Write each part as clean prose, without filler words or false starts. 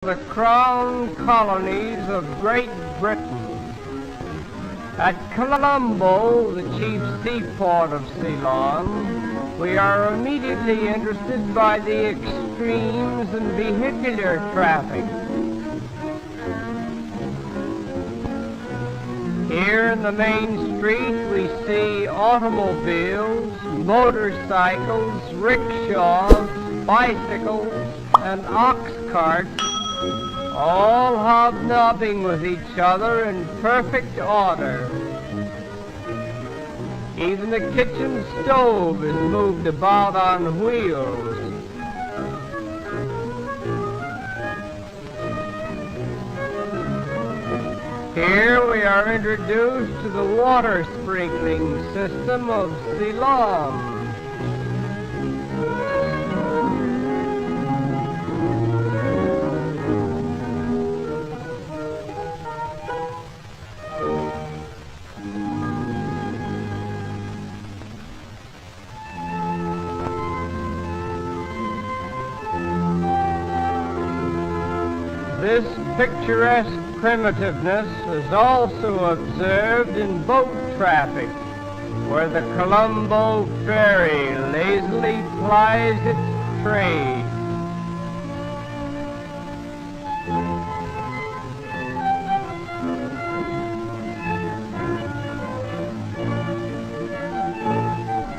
The crown colonies of Great Britain. At Colombo, the chief seaport of Ceylon, we are immediately interested by the extremes in vehicular traffic. Here in the main street we see automobiles, motorcycles, rickshaws, bicycles, and ox carts, all hobnobbing with each other in perfect order. Even the kitchen stove is moved about on wheels. Here we are introduced to the water sprinkling system of Ceylon. This picturesque primitiveness is also observed in boat traffic, where the Colombo ferry lazily plies its trade.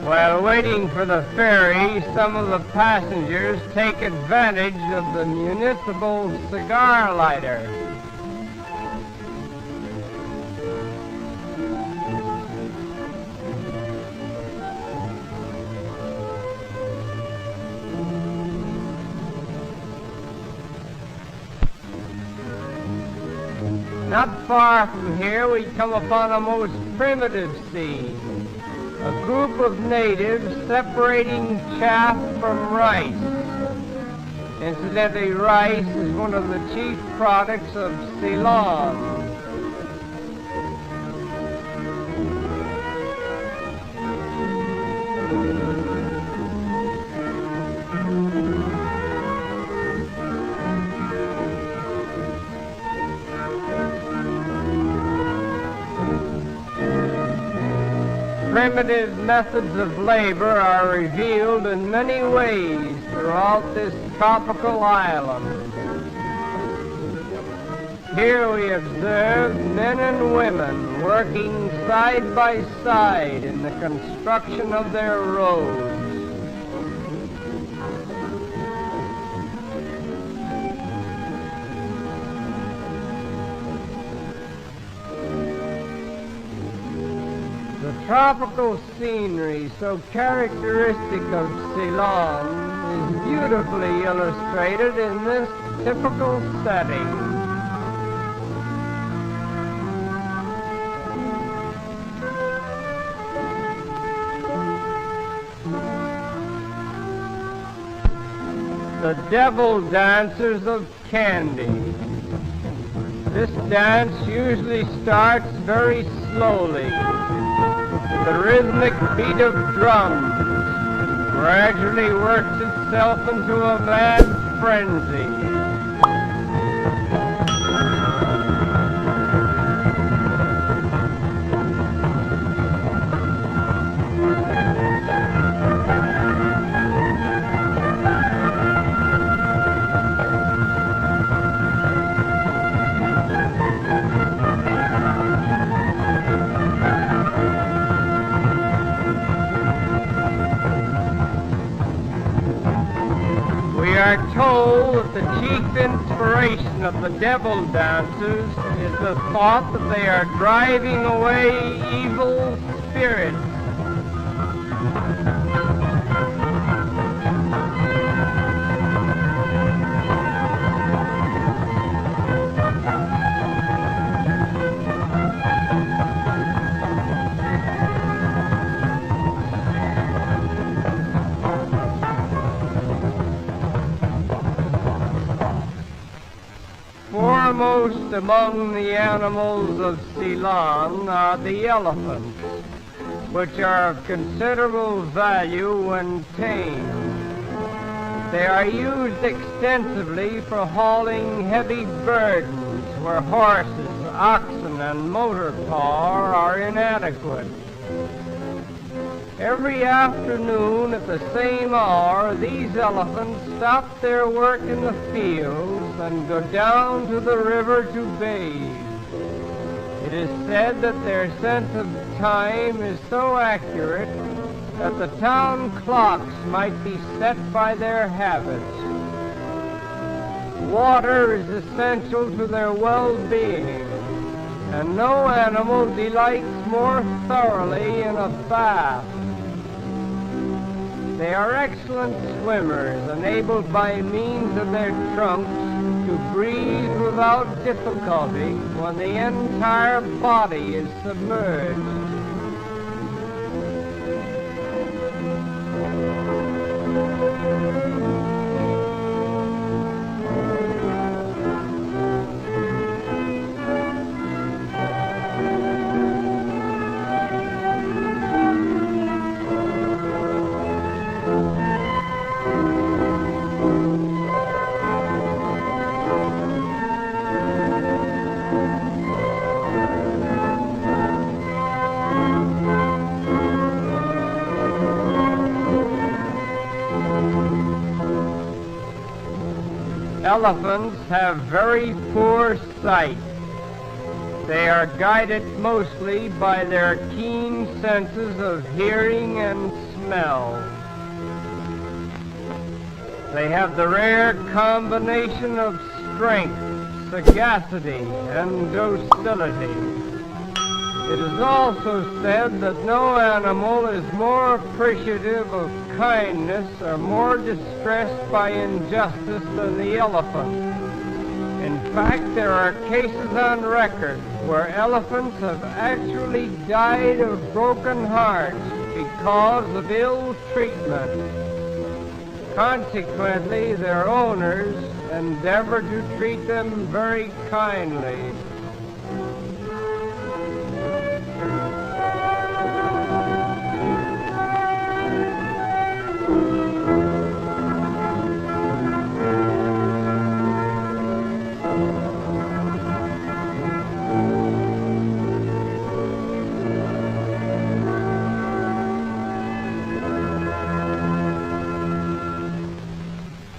While waiting for the ferry, some of the passengers take advantage of the municipal cigar lighter. Not far from here we come upon a most primitive scene. A group of natives separating chaff from rice. Incidentally, rice is one of the chief products of Ceylon. Primitive methods of labor are revealed in many ways throughout this tropical island. Here we observe men and women working side by side in the construction of their roads. The tropical scenery so characteristic of Ceylon is beautifully illustrated in this typical setting. The devil dancers of Kandy. This dance usually starts very slowly, with the rhythmic beat of drums, gradually works itself into a mad frenzy. We are told that the chief inspiration of the devil dancers is the thought that they are driving away evil spirits. Foremost among the animals of Ceylon are the elephants. which are of considerable value when tamed. They are used extensively for hauling heavy burdens where horses, oxen, and motor power are inadequate. Every afternoon at the same hour, these elephants stop their work in the fields and go down to the river to bathe. It is said that their sense of time is so accurate that the town clocks might be set by their habits. Water is essential to their well-being, and no animal delights more thoroughly in a bath. They are excellent swimmers, enabled by means of their trunks to breathe without difficulty when the entire body is submerged. Elephants have very poor sight. They are guided mostly by their keen senses of hearing and smell. They have the rare combination of strength, sagacity, and docility. It is also said that no animal is more appreciative of kindness or more distressed by injustice than the elephant. In fact, there are cases on record where elephants have actually died of broken hearts because of ill treatment. Consequently, their owners endeavor to treat them very kindly.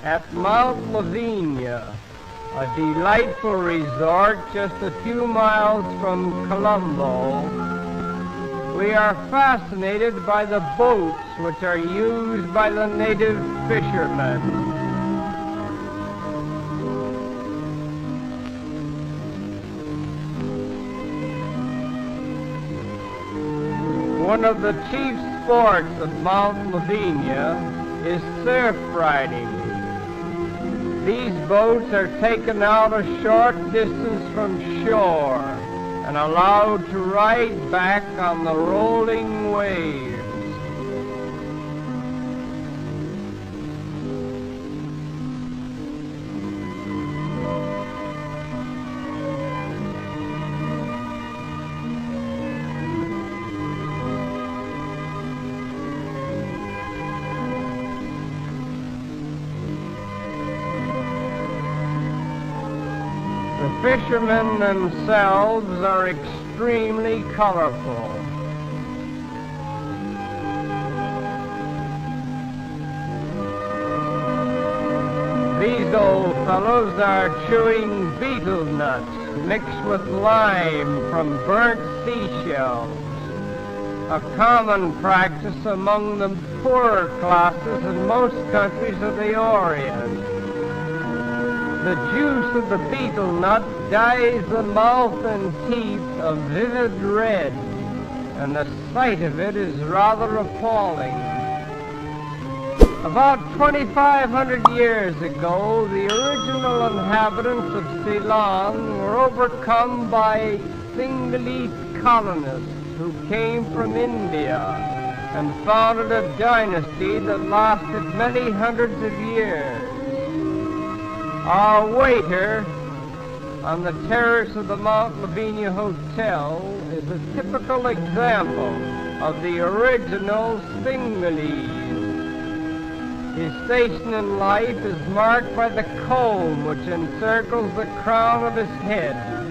At Mount Lavinia, a delightful resort just a few miles from Colombo, we are fascinated by the boats which are used by the native fishermen. One of the chief sports of Mount Lavinia is surf riding. These boats are taken out a short distance from shore and allowed to ride back on the rolling waves. The fishermen themselves are extremely colorful. These old fellows are chewing betel nuts mixed with lime from burnt seashells, a common practice among the poorer classes in most countries of the Orient. The juice of the betel nut dyes the mouth and teeth a vivid red, and the sight of it is rather appalling. About 2,500 years ago, the original inhabitants of Ceylon were overcome by Sinhalese colonists who came from India and founded a dynasty that lasted many hundreds of years. Our waiter, on the terrace of the Mount Lavinia Hotel is a typical example of the original Stingalese. His station in life is marked by the comb which encircles the crown of his head,